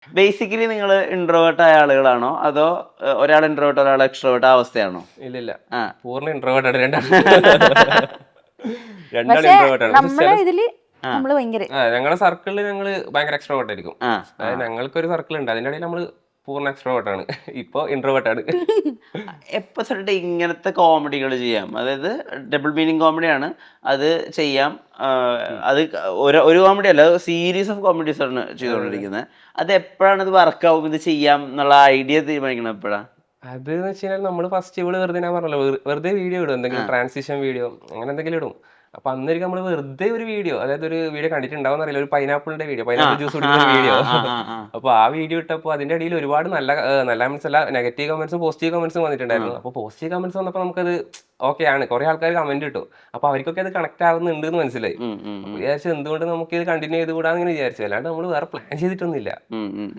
Basically നിങ്ങൾ introvert ആയ ആളുകളാണോ അതോ ഒരാൾ ഇൻട്രോവേർട്ട് ഒരാൾ എക്സ്ട്രോവേർട്ട് ആ അവസ്ഥയാണോ? ഇല്ലില്ല, ആ പൂർണ്ണ ഇൻട്രോവേർട്ടാണ് രണ്ടാളും. രണ്ടാളും പക്ഷെ ഇൻട്രോവേർട്ടാണ്. പക്ഷെ നമ്മളെ ഇതില് നമ്മള് ഭയങ്കര ഞങ്ങളുടെ സർക്കിളിൽ ഞങ്ങള് ഭയങ്കര എക്സ്ട്രോവേർട്ട് ആയിരിക്കും. ആ അതായത് ഞങ്ങൾക്കൊരു സർക്കിൾ ഉണ്ട്, അതിന്റെ ഇടയിൽ നമ്മള് പൂർണ്ണ എക്സ്ട്രോവേർട്ടാണ്. ഇപ്പൊ ഇൻട്രോവേർട്ടാണ്. എപ്പോൾ തൊട്ട് ഇങ്ങനത്തെ കോമഡികൾ ചെയ്യാം, അതായത് ഡബിൾ മീനിങ് കോമഡിയാണ് അത് ചെയ്യാം. അത് ഒരു കോമഡി അല്ല, സീരീസ് ഓഫ് കോമഡീസ് ആണ് ചെയ്തുകൊണ്ടിരിക്കുന്നത്. അത് എപ്പോഴാണ് ഇത് വർക്കാവും, ഇത് ചെയ്യാം എന്നുള്ള ഐഡിയ തീരുമാനിക്കണം എപ്പോഴാണ്? അത് എന്ന് വെച്ച് കഴിഞ്ഞാൽ നമ്മള് ഫസ്റ്റ് ഇവള് വെറുതെ, ഞാൻ പറഞ്ഞല്ലോ, വെറുതെ വീഡിയോ ഇടും, എന്തെങ്കിലും ട്രാൻസിഷൻ വീഡിയോ അങ്ങനെ എന്തെങ്കിലും ഇടും. അപ്പൊ അന്നേരം നമ്മള് വെറുതെ ഒരു വീഡിയോ, അതായത് ഒരു വീഡിയോ കണ്ടിട്ടുണ്ടാവും അറിയില്ല, ഒരു പൈനാപ്പിളിന്റെ വീഡിയോ, പൈനാപ്പിൾ ജ്യൂസ് കുടിക്കുന്ന ഒരു വീഡിയോ. അപ്പൊ ആ വീഡിയോ ഇട്ടപ്പോ അതിന്റെ ഇടയിൽ ഒരുപാട് നല്ല മീൻസ് അല്ല, നെഗറ്റീവ് കമന്റ്സും പോസിറ്റീവ് കമന്റ്സും വന്നിട്ടുണ്ടായിരുന്നു. അപ്പൊ പോസിറ്റീവ് കമന്റ്സ് വന്നപ്പോൾ നമുക്കത് ഓക്കെ ആണ്, കുറെ ആൾക്കാർ കമന്റ് ഇട്ടു. അപ്പൊ അവർക്കൊക്കെ അത് കണക്ട് ആവുന്നുണ്ട് എന്ന് മനസ്സിലായി. അപ്പൊ വിചാരിച്ചു എന്തുകൊണ്ട് നമുക്ക് ഇത് കണ്ടിന്യൂ ചെയ്തുകൂടാന്ന് ഇങ്ങനെ വിചാരിച്ചു. അല്ലാണ്ട് നമ്മൾ വേറെ പ്ലാൻ ചെയ്തിട്ടൊന്നുമില്ല,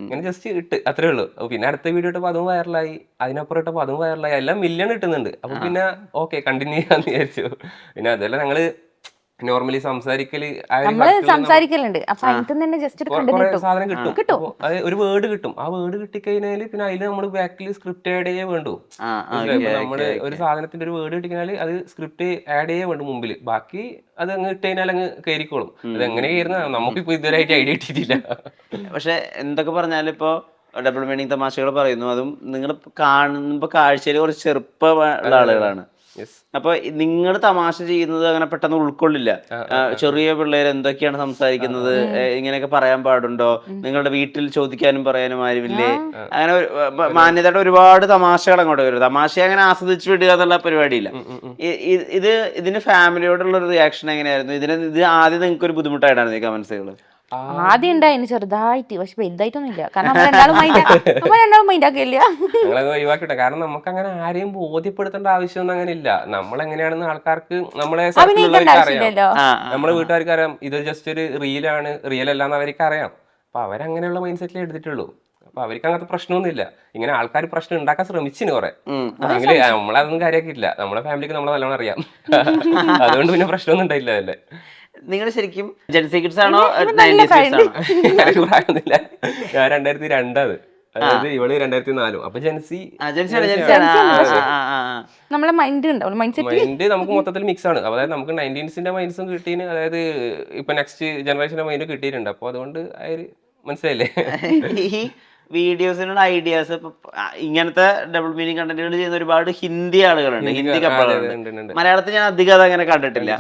ഇങ്ങനെ ജസ്റ്റ് ഇട്ട് അത്രേ ഉള്ളൂ. പിന്നെ അടുത്ത വീഡിയോ ഇട്ടപ്പോൾ അതും വൈറലായി, അതിനപ്പുറം ഇട്ടപ്പോൾ അതും വൈറലായി, എല്ലാം മില്യൺ കിട്ടുന്നുണ്ട്. അപ്പൊ പിന്നെ ഓക്കെ കണ്ടിന്യൂ ചെയ്യാന്ന് വിചാരിച്ചു. പിന്നെ അതല്ല ഞങ്ങള് നോർമലി സംസാരിക്കല് നമ്മള് സംസാരിക്കലുണ്ട്. അപ്പൊ അതിന് തന്നെ ജസ്റ്റ് ഒരു കണ്ടന്റ് കുറെ കിട്ടും. സാധനം കിട്ടും. അപ്പൊ അത് ഒരു വേർഡ് കിട്ടും, ആ വേർഡ് കിട്ടിക്കഴിഞ്ഞാല് പിന്നെ അതിൽ നമ്മൾ ബാക്കിൽ സ്ക്രിപ്റ്റ് ആഡ് ചെയ്യേ വേണ്ടു. ഇപ്പൊ നമ്മള് ഒരു സാധനത്തിന്റെ ഒരു വേർഡ് കിട്ടിക്കഴിഞ്ഞാല് അത് സ്ക്രിപ്റ്റ് ആഡ് ചെയ്യേ വേണ്ടു മുമ്പിൽ. ബാക്കി അത് അങ്ങ് ഇട്ട് കഴിഞ്ഞാൽ അങ്ങ് കയറിക്കോളും. അത് എങ്ങനെ കയറുന്ന നമുക്കിപ്പോ ഇതുവരെയായിട്ട് ഐഡിയ കിട്ടിയിട്ടില്ല. പക്ഷെ എന്തൊക്കെ പറഞ്ഞാലും ഇപ്പോൾ ഡബിൾ മീനിങ് തമാശകൾ പറയുന്നു, അതും നിങ്ങൾ കാണുമ്പോൾ കാഴ്ചയിൽ കുറച്ച് ചെറുപ്പമുള്ള ആളുകളാണ്. യെസ്. അപ്പൊ നിങ്ങൾ തമാശ ചെയ്യുന്നത് അങ്ങനെ പെട്ടെന്ന് ഉൾക്കൊള്ളില്ല. ചെറിയ പിള്ളേർ എന്തൊക്കെയാണ് സംസാരിക്കുന്നത്, ഇങ്ങനെയൊക്കെ പറയാൻ പാടുണ്ടോ, നിങ്ങളുടെ വീട്ടിൽ ചോദിക്കാനും പറയാനും ആരുമില്ലേ, അങ്ങനെ മാന്യതയുടെ ഒരുപാട് തമാശകൾ അങ്ങോട്ട് വരും. തമാശ അങ്ങനെ ആസ്വദിച്ചു വിടുക എന്നുള്ള പരിപാടിയില്ല. ഇതിന് ഫാമിലിയോടുള്ള ഒരു റിയാക്ഷൻ എങ്ങനെയായിരുന്നു? ഇത് ആദ്യം നിങ്ങൾക്ക് ഒരു ബുദ്ധിമുട്ടായിട്ടാണ് ഈ കമന്റ്സുകൾ? ആദ്യം ഉണ്ടായിരുന്നു ചെറുതായിട്ട്, പക്ഷെ വലുതായിട്ടൊന്നും ഇല്ല. കാരണം നമ്മൾ രണ്ടാളും മൈൻഡ് ആക്കില്ല. ഞങ്ങളത് ഒഴിവാക്കിട്ടെ, കാരണം നമുക്ക് അങ്ങനെ ആരെയും ബോധ്യപ്പെടുത്തേണ്ട ആവശ്യമൊന്നും അങ്ങനെ ഇല്ല. നമ്മളെങ്ങനെയാണെന്ന് ആൾക്കാർക്ക്, നമ്മളെ സർക്കിളുള്ളവർക്ക് അറിയാം, നമ്മളെ വീട്ടുകാർക്ക് അറിയാം. ഇത് ജസ്റ്റ് ഒരു റീലാണ്, റിയൽ അല്ലാന്ന് അവർക്ക് അറിയാം. അപ്പൊ അവരങ്ങനെയുള്ള മൈൻഡ് സെറ്റിൽ എടുത്തിട്ടുള്ളൂ. അപ്പൊ അവർക്ക് അങ്ങനത്തെ പ്രശ്നമൊന്നുമില്ല. ഇങ്ങനെ ആൾക്കാർ പ്രശ്നം ഉണ്ടാക്കാൻ ശ്രമിച്ചിന് കുറെ, എങ്കിൽ നമ്മളതൊന്നും കാര്യമാക്കിയില്ല. നമ്മളെ ഫാമിലിക്ക് നമ്മളെ നല്ലോണം അറിയാം. അതുകൊണ്ട് പിന്നെ പ്രശ്നമൊന്നും ഉണ്ടായില്ല അല്ലേ. നിങ്ങൾ ശരിക്കും ജെൻസി കിഡ്സ് ആണോ നല്ല 90s kids ആണോ? എനിക്ക് പ്രായമൊന്നുമില്ല, ഞാൻ 2002 അതായത് ഇവള് 2004. അപ്പൊ ജെൻസി നമ്മളെ മൈൻഡ് ഉണ്ടാവും, മൈൻഡ് നമുക്ക് മൊത്തത്തിൽ മിക്സ് ആണ്. അതായത് നമുക്ക് 19ന്റെ മൈൻഡ്സും കിട്ടീന്, അതായത് ഇപ്പൊ നെക്സ്റ്റ് ജനറേഷന്റെ മൈൻഡ് കിട്ടിയിട്ടുണ്ട്. അപ്പൊ അതുകൊണ്ട് മനസ്സിലായില്ലേ. ഈ വീഡിയോസിനുള്ള ഐഡിയാസ് ഇങ്ങനത്തെ ഡബിൾ മീനിങ് കണ്ടന്റുകൾ ചെയ്യുന്ന ഒരുപാട് ഹിന്ദി ആളുകളുണ്ട്, ഹിന്ദി കപ്പലുകളുണ്ട്. മലയാളത്തിൽ ഞാൻ അധികം അതങ്ങനെ കണ്ടിട്ടില്ല.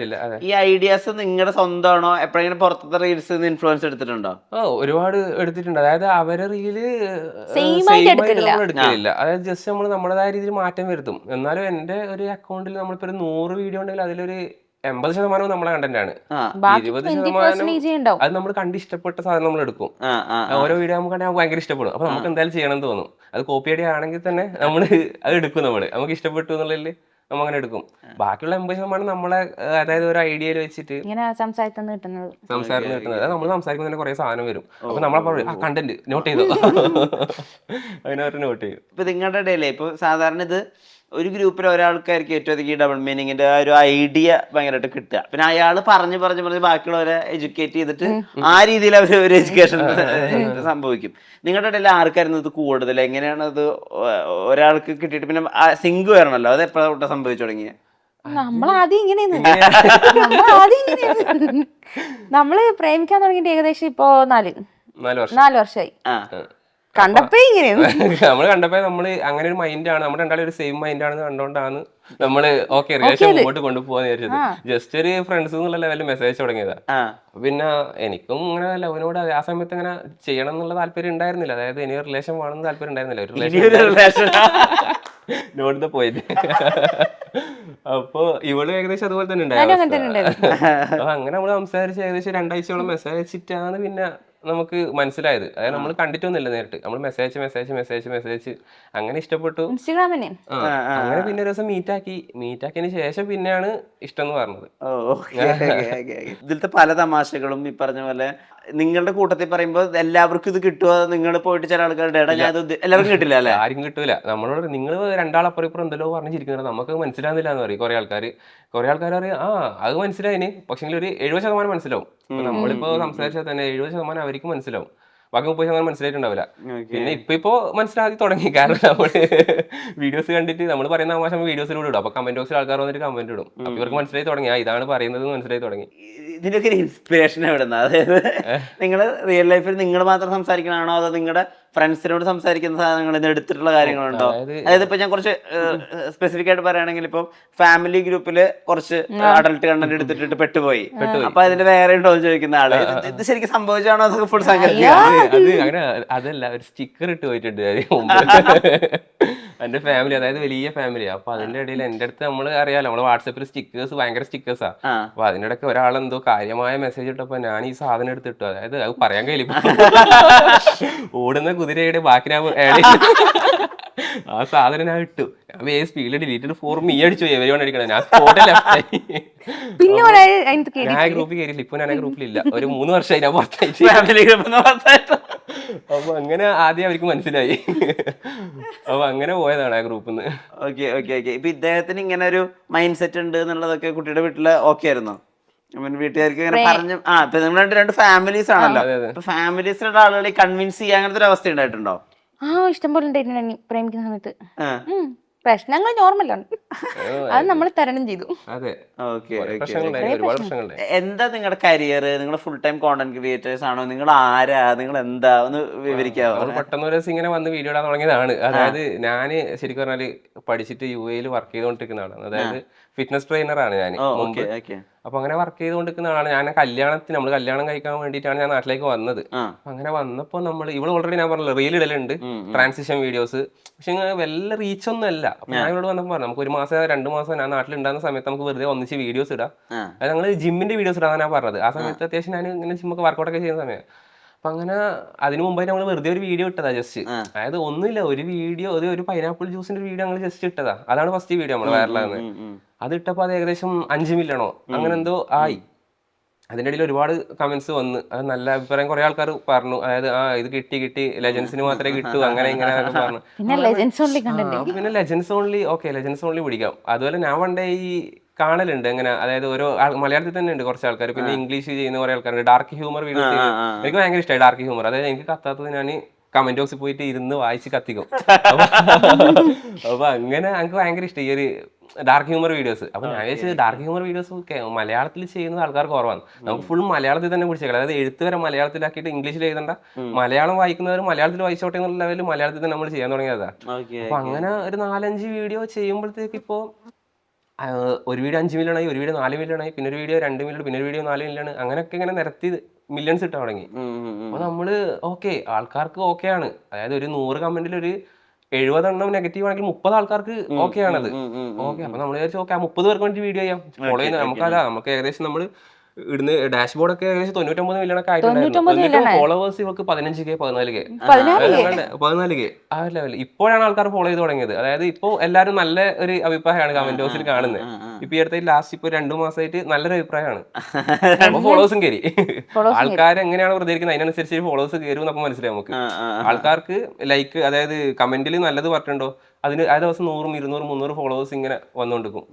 ഈ ഐഡിയാസ് നിങ്ങളുടെ സ്വന്തമാണോ, എപ്പോഴെങ്കിലും പുറത്തത്തെ റീൽസ് ഇൻഫ്ലുവൻസ് എടുത്തിട്ടുണ്ടോ? ഒരുപാട് എടുത്തിട്ടുണ്ട്. അതായത് അവരെ റീല് സെയിം ആയിട്ട് എടുക്കില്ല. അതായത് ജസ്റ്റ് നമ്മൾ നമ്മുടേതായ രീതിയിൽ മാറ്റം വരുത്തും. എന്നാലും എന്റെ ഒരു അക്കൗണ്ടിൽ നമ്മളിപ്പോ ഒരു 100 വീഡിയോ ഉണ്ടെങ്കിൽ അതിലൊരു 80% നമ്മളെ കണ്ടന്റ് ആണ്. 20% അത് നമ്മൾ കണ്ട് ഇഷ്ടപ്പെട്ട സാധനം നമ്മൾ എടുക്കും. ഓരോ വീഡിയോ നമുക്ക് ഭയങ്കര ഇഷ്ടപ്പെടും. അപ്പൊ നമുക്ക് എന്തായാലും ചെയ്യണം എന്ന് തോന്നും. അത് കോപ്പി അടി ആണെങ്കിൽ തന്നെ നമ്മൾ അത് എടുക്കും. നമുക്ക് ഇഷ്ടപ്പെട്ടു എന്നുള്ളതിൽ നമ്മൾ അങ്ങനെ എടുക്കും. ബാക്കിയുള്ള 80% നമ്മളെ, അതായത് ഒരു ഐഡിയയിൽ വെച്ചിട്ട് സംസാരത്തിന് കിട്ടുന്നത്. അതായത് നമ്മൾ സംസാരിക്കുമ്പോൾ തന്നെ കുറെ സാധനം വരും. അപ്പൊ നമ്മളെ കണ്ടന്റ് നോട്ട് ചെയ്തോ, അതിനവർ നോട്ട് ചെയ്യും. ഇപ്പൊ നിങ്ങളുടെ ഇടയിലേ ഇപ്പൊ സാധാരണ ഇത് ഒരു ഗ്രൂപ്പിൽ ഒരാൾക്കാർക്ക് ഏറ്റവും അധികം ഡബിൾ മീനിങ്ങിന്റെ ആ ഒരു ഐഡിയ ഭയങ്കരമായിട്ട് കിട്ടുക. പിന്നെ അയാൾ പറഞ്ഞ് ബാക്കിയുള്ളവരെ എഡ്യൂക്കേറ്റ് ചെയ്തിട്ട് ആ രീതിയിൽ അവർ ഒരു എഡ്യൂക്കേഷൻ സംഭവിക്കും. നിങ്ങളുടെ ഇടയിൽ ആർക്കായിരുന്നു ഇത് കൂടുതൽ? എങ്ങനെയാണ് അത് ഒരാൾക്ക് കിട്ടിയിട്ട് പിന്നെ സിങ്ക് വരണല്ലോ, അത് എപ്പോഴാ സംഭവിച്ചു തുടങ്ങിയ? നമ്മള് പ്രേമിക്കാൻ തുടങ്ങിയിട്ട് ഏകദേശം ഇപ്പോ 4 വർഷമായി. കണ്ടപ്പോ നമ്മള് നമ്മള് അങ്ങനെ ഒരു മൈൻഡാണ്, നമ്മുടെ രണ്ടാളും ഒരു സെയിം മൈൻഡാണെന്ന് കണ്ടോണ്ടാണ് നമ്മള് ഓക്കെ റിലേഷൻ മുമ്പോട്ട് കൊണ്ടുപോകാന്ന് വിചാരിച്ചത്. ജസ്റ്റ് ഒരു ഫ്രണ്ട്സ് എന്നുള്ള ലെവലിൽ മെസ്സേജ് തുടങ്ങിയതാ. പിന്നെ എനിക്കും ഇങ്ങനെ ലവിനോട് ആ സമയത്ത് ഇങ്ങനെ ചെയ്യണം എന്നുള്ള താല്പര്യം ഉണ്ടായിരുന്നില്ല. അതായത് ഇനി റിലേഷൻ വേണമെന്ന് താല്പര്യം ഉണ്ടായിരുന്നില്ല. ഒരു റിലേഷൻ നോട്ട് ദ പോയിന്റ്. അപ്പൊ ഇവള് ഏകദേശം അതുപോലെ തന്നെ ഉണ്ടായിരുന്നു. അപ്പൊ അങ്ങനെ നമ്മള് സംസാരിച്ച് ഏകദേശം 2 ആഴ്ചയോളം മെസ്സേജ് അയച്ചിട്ടാണ് പിന്നെ നമുക്ക് മനസ്സിലായത്. അതായത് നമ്മൾ കണ്ടിട്ടൊന്നുമില്ല നേരിട്ട്, നമ്മൾ മെസ്സേജ് അങ്ങനെ ഇഷ്ടപ്പെട്ടു. അങ്ങനെ പിന്നെ ഒരു ദിവസം മീറ്റാക്കിയതിന് ശേഷം പിന്നെയാണ് ഇഷ്ടം എന്ന് പറഞ്ഞത്. ഇതിലത്തെ പല തമാശകളും ഈ പറഞ്ഞ പോലെ നിങ്ങളുടെ കൂട്ടത്തിൽ പറയുമ്പോൾ എല്ലാവർക്കും ഇത് കിട്ടുമോ? നിങ്ങൾ പോയിട്ട് ചില ആൾക്കാരുടെ എല്ലാവർക്കും കിട്ടില്ല അല്ലെ? ആർക്കും കിട്ടൂല. നമ്മളോട് നിങ്ങൾ രണ്ടാളപ്പുറം ഇപ്പുറം എന്തെല്ലോ പറഞ്ഞിരിക്കുന്നത് നമുക്ക് മനസ്സിലാകുന്നില്ല എന്ന് പറയും കുറെ ആൾക്കാർ അറിയാം. അത് മനസ്സിലായിന്, പക്ഷെ ഒരു 70% മനസ്സിലാവും. നമ്മളിപ്പോ സംസാരിച്ചാൽ തന്നെ 70% അവർക്ക് മനസ്സിലാവും. ബാക്കി 30% മനസ്സിലായിട്ടുണ്ടാവില്ല. പിന്നെ ഇപ്പൊ മനസ്സിലാക്കി തുടങ്ങി. കാരണം നമ്മള് വീഡിയോസ് കണ്ടിട്ട് നമ്മൾ പറയുന്ന തമാശ വീഡിയോസിലൂടെ ഇടും. അപ്പൊ കമന്റ് ബോക്സിൽ ആൾക്കാർ വന്നിട്ട് കമന്റ് ഇടും. അപ്പൊ ഇവർക്ക് മനസ്സിലായി തുടങ്ങി ഇതാണ് പറയുന്നത് മനസ്സിലായി തുടങ്ങി. ഇതിനൊക്കെ ഒരു ഇൻസ്പിറേഷൻ എവിടുന്ന? അതായത് നിങ്ങൾ റിയൽ ലൈഫിൽ നിങ്ങൾ മാത്രം സംസാരിക്കണാണോ അതോ നിങ്ങളുടെ ഫ്രണ്ട്സിനോട് സംസാരിക്കുന്ന സാധനങ്ങൾ ഇത് എടുത്തിട്ടുള്ള കാര്യങ്ങളുണ്ടോ? അതായത് ഇപ്പൊ ഞാൻ കുറച്ച് സ്പെസിഫിക് ആയിട്ട് പറയുകയാണെങ്കിൽ ഇപ്പൊ ഫാമിലി ഗ്രൂപ്പില് കുറച്ച് അഡൽട്ട് കണ്ടന്റ് എടുത്തിട്ട് പെട്ടുപോയി. അപ്പൊ അതിന്റെ വേറെ ഉണ്ടോ എന്ന് ചോദിക്കുന്ന ആള് ഇത് ശരിക്കും സംഭവിച്ചാണോ അതൊക്കെ ഫുൾ സംഘടിപ്പിക്കുക? അത് അങ്ങനെ അതല്ല, ഒരു സ്റ്റിക്കർ ഇട്ട് പോയിട്ടുണ്ട് എന്റെ ഫാമിലി, അതായത് വലിയ ഫാമിലിയാ. അപ്പൊ അതിന്റെ ഇടയിൽ എന്റെ അടുത്ത് നമ്മള് അറിയാലോ, നമ്മള് വാട്സാപ്പിൽ സ്റ്റിക്കേഴ്സ് ഭയങ്കര സ്റ്റിക്കേഴ്സാ. അപ്പൊ അതിനിടയ്ക്ക് ഒരാളെന്തോ കാര്യമായ മെസ്സേജ് ഇട്ടപ്പോ ഞാൻ ഈ സാധനം എടുത്തിട്ടു. അതായത് അത് പറയാൻ കഴിയില്ല, ഓടുന്ന കുതിരയുടെ ബാക്കി ആ സാധനം ഞാൻ ഇട്ടു. ഞാൻ വേഗം സ്പീഡിൽ ഡിലീറ്റഡ് ഫോർ മീ അടിച്ചു എവരിവൺ അടിക്കണം. ഞാൻ ഞാൻ ഗ്രൂപ്പിൽ കയറിയില്ല. ഇപ്പൊ ഞാൻ ഗ്രൂപ്പിലില്ല. ഒരു 3 വർഷമായി ഞാൻ പുറത്തായിട്ട്. അപ്പൊ അങ്ങനെ ആദ്യം അവർക്ക് മനസ്സിലായി. അപ്പൊ അങ്ങനെ പോയതാണ് ആ ഗ്രൂപ്പിൽ നിന്ന്. Okay okay okay. ഇപ്പൊ ഇദ്ദേഹത്തിന് ഇങ്ങനെ ഒരു മൈൻഡ് സെറ്റ് ഉണ്ട് എന്നുള്ളതൊക്കെ കുട്ടിയുടെ വീട്ടില് ഓക്കെ ആയിരുന്നോ? വീട്ടുകാർക്ക് ഇങ്ങനെ പറഞ്ഞു ഇപ്പൊ നിങ്ങൾ രണ്ട് ഫാമിലീസ് ആണല്ലോ. ഇപ്പൊ ഫാമിലീസിലുള്ള ആളുകളെ കൺവിൻസ് ചെയ്യാൻ അങ്ങനത്തെ ഒരു അവസ്ഥ ഉണ്ടായിട്ടുണ്ടോ? ഇഷ്ടംപോലെ ഉണ്ടായിരുന്നു പ്രേമിക്കുന്ന സമയത്ത്. പ്രശ്നങ്ങൾ നോർമലാണ്, അത് നമ്മൾ തരണം ചെയ്തു. എന്താ നിങ്ങളുടെ കരിയർ? നിങ്ങൾ ഫുൾ ടൈം കോണ്ടന്റ് ക്രിയേറ്റേഴ്സ് ആണോ? നിങ്ങൾ ആരാ? നിങ്ങൾ എന്താ ഒന്ന് വിവരിക്കാവോ? പെട്ടെന്ന് ഒരു ദിവസം ഇങ്ങനെ വന്ന് വീഡിയോ ഇടാൻ തുടങ്ങിയതാണ്. അതായത് ഞാന് ശരിക്കും പറഞ്ഞാല് പഠിച്ചിട്ട് UAE വർക്ക് ചെയ്തുകൊണ്ടിരിക്കുന്നതാണ്. അതായത് ഫിറ്റ്നസ് ട്രെയിനറാണ് ഞാൻ മുമ്പ്. അപ്പൊ അങ്ങനെ വർക്ക് ചെയ്തുകൊണ്ടിരിക്കുന്ന ആളാണ്. ഞാൻ നമ്മള് കല്യാണം കഴിക്കാൻ വേണ്ടിയിട്ടാണ് ഞാൻ നാട്ടിലേക്ക് വന്നത്. അങ്ങനെ വന്നപ്പോ ഇവിടെ ഓൾറെഡി ഞാൻ പറഞ്ഞല്ലോ റീൽ ഇടലുണ്ട്, ട്രാൻസിഷൻ വീഡിയോസ്. പക്ഷെ വല്ല റീച്ച് ഒന്നും അല്ല. അപ്പൊ ഞാൻ ഇവിടെ വന്നപ്പോ പറഞ്ഞു നമുക്ക് 1 മാസം 2 മാസം ഞാൻ നാട്ടിലുണ്ടാകുന്ന സമയത്ത് നമുക്ക് വെറുതെ ഒന്നിച്ച് വീഡിയോസ് ഇടാം. അത് ഞങ്ങൾ ജിമ്മിന്റെ വീഡിയോസ് ഇടാൻ ഞാൻ പറഞ്ഞത്. ആ സമയത്ത് അത്യാവശ്യം ഞാൻ ഇങ്ങനെ ജിമ്മൊക്കെ വർക്കൗട്ട് ഒക്കെ ചെയ്യുന്ന സമയം. അപ്പൊ അങ്ങനെ അതിന് മുമ്പായിട്ട് നമ്മൾ വെറുതെ ഒരു വീഡിയോ ഇട്ടതാ ജസ്റ്റ്. അതായത് ഒന്നുമില്ല, ഒരു വീഡിയോ, ഒരു പൈനാപ്പിൾ ജ്യൂസിന്റെ വീഡിയോ ഞങ്ങൾ ജസ്റ്റ് ഇട്ടതാ. അതാണ് ഫസ്റ്റ് വീഡിയോ നമ്മൾ വൈറലാകുന്നത്. അത് ഇട്ടപ്പോൾ അത് ഏകദേശം 5 മില്യണോ അങ്ങനെ എന്തോ ആയി. അതിൻ്റെ ഇടയിൽ ഒരുപാട് കമന്റ്സ് വന്ന്, അത് നല്ല അഭിപ്രായം കുറെ ആൾക്കാർ പറഞ്ഞു. അതായത് ഇത് കിട്ടി ലെജൻസിന് മാത്രമേ കിട്ടൂ അങ്ങനെ ഇങ്ങനെ പറഞ്ഞു. പിന്നെ legends only okay, legends only പിടിക്കാം. അതുപോലെ ഞാൻ പണ്ടേ ഈ കാണലുണ്ട് എങ്ങനെ, അതായത് ഓരോ മലയാളത്തിൽ തന്നെ ഉണ്ട് കുറച്ച് ആൾക്കാർ, പിന്നെ ഇംഗ്ലീഷ് ചെയ്യുന്ന കുറെ ആൾക്കാരുണ്ട്. ഡാർക്ക് ഹ്യൂമർ വീഡിയോസ് എനിക്ക് ഭയങ്കര ഇഷ്ടമായി ഡാർക്ക് ഹ്യൂമർ. അതായത് എനിക്ക് കത്താത്തത് ഞാൻ കമന്റ് ബോക്സിൽ പോയിട്ട് ഇരുന്ന് വായിച്ച് കത്തിക്കും. അപ്പൊ അങ്ങനെ എനിക്ക് ഭയങ്കര ഇഷ്ടം ഈ ഒരു ഡാർക്ക് ഹ്യൂമർ വീഡിയോസ്. അപ്പൊ ഞാൻ വിചാരിച്ചത് ഡാർക്ക് ഹ്യൂമർ വീഡിയോസ് മലയാളത്തിൽ ചെയ്യുന്ന ആൾക്കാർ കുറവാണ്, നമുക്ക് ഫുൾ മലയാളത്തിൽ തന്നെ പിടിച്ചേക്കാം. അതായത് എഴുത്ത് വരെ മലയാളത്തിലാക്കിയിട്ട് ഇംഗ്ലീഷിൽ എഴുതണ്ട, മലയാളം വായിക്കുന്നവർ മലയാളത്തിൽ വായിച്ചോട്ടെ എന്നുള്ള ലെവലിൽ മലയാളത്തിൽ തന്നെ നമ്മൾ ചെയ്യാൻ തുടങ്ങിയതാ. അപ്പൊ അങ്ങനെ ഒരു 4-5 വീഡിയോ ചെയ്യുമ്പോഴത്തേക്ക് ഇപ്പോ ഒരു വീഡിയോ 5 മില്യൺ ആയി, ഒരു വീഡിയോ 4 മില്യൺ ആയി, പിന്നെ ഒരു വീഡിയോ 2 മില്യൺ, പിന്നെ ഒരു വീഡിയോ 4 മില്യൺ, അങ്ങനെയൊക്കെ ഇങ്ങനെ നിരത്തി മില്യൺസ് ഇട്ടാൻ തുടങ്ങി. അപ്പൊ നമ്മള് ഓക്കെ, ആൾക്കാർക്ക് ഓക്കെ ആണ്. അതായത് ഒരു 100 കമന്റിൽ ഒരു 70 എണ്ണം നെഗറ്റീവ് ആണെങ്കിൽ 30 ആൾക്കാർക്ക് ഓക്കെ ആണത്. ഓക്കെ, അപ്പൊ നമ്മൾ വിചാരിച്ചു ഓക്കെ 30 പേർക്ക് വേണ്ടി വീഡിയോ ചെയ്യാം, ഫോളോ ചെയ്യുന്ന നമുക്ക് ഏകദേശം നമ്മൾ ഇടുന്ന ഡാഷ്ബോർഡ് ഒക്കെ ഏകദേശം 99 മില്യൺ ഒക്കെ ആയിട്ടുണ്ടായിരുന്നു. ഫോളോവേഴ്സ് ഇവർക്ക് 15K 14K ആ ലെവൽ. ഇപ്പോഴാണ് ആൾക്കാർ ഫോളോ ചെയ്ത് തുടങ്ങിയത്. അതായത് ഇപ്പൊ എല്ലാവരും നല്ല ഒരു അഭിപ്രായമാണ് കമന്റ് ബോക്സിൽ കാണുന്നത്. ഇപ്പൊ ഈ അടുത്ത ലാസ്റ്റ് ഇപ്പൊ 2 മാസമായിട്ട് നല്ലൊരു അഭിപ്രായമാണ്. അപ്പൊ ഫോളോവേഴ്സും കയറി. ആൾക്കാർ എങ്ങനെയാണ് പ്രതികരിക്കുന്നത് അതിനനുസരിച്ച് ഫോളോവേഴ്സ് കയറും എന്നൊക്കെ മനസ്സിലായി നമുക്ക്. ആൾക്കാർക്ക് ലൈക്ക്, അതായത് കമന്റിൽ നല്ലത് പറഞ്ഞിട്ടുണ്ടോ അതിന് ആ ദിവസം 100, 200, 300 ഫോളോവേഴ്സ് ഇങ്ങനെ വന്നുകൊണ്ടിരിക്കും.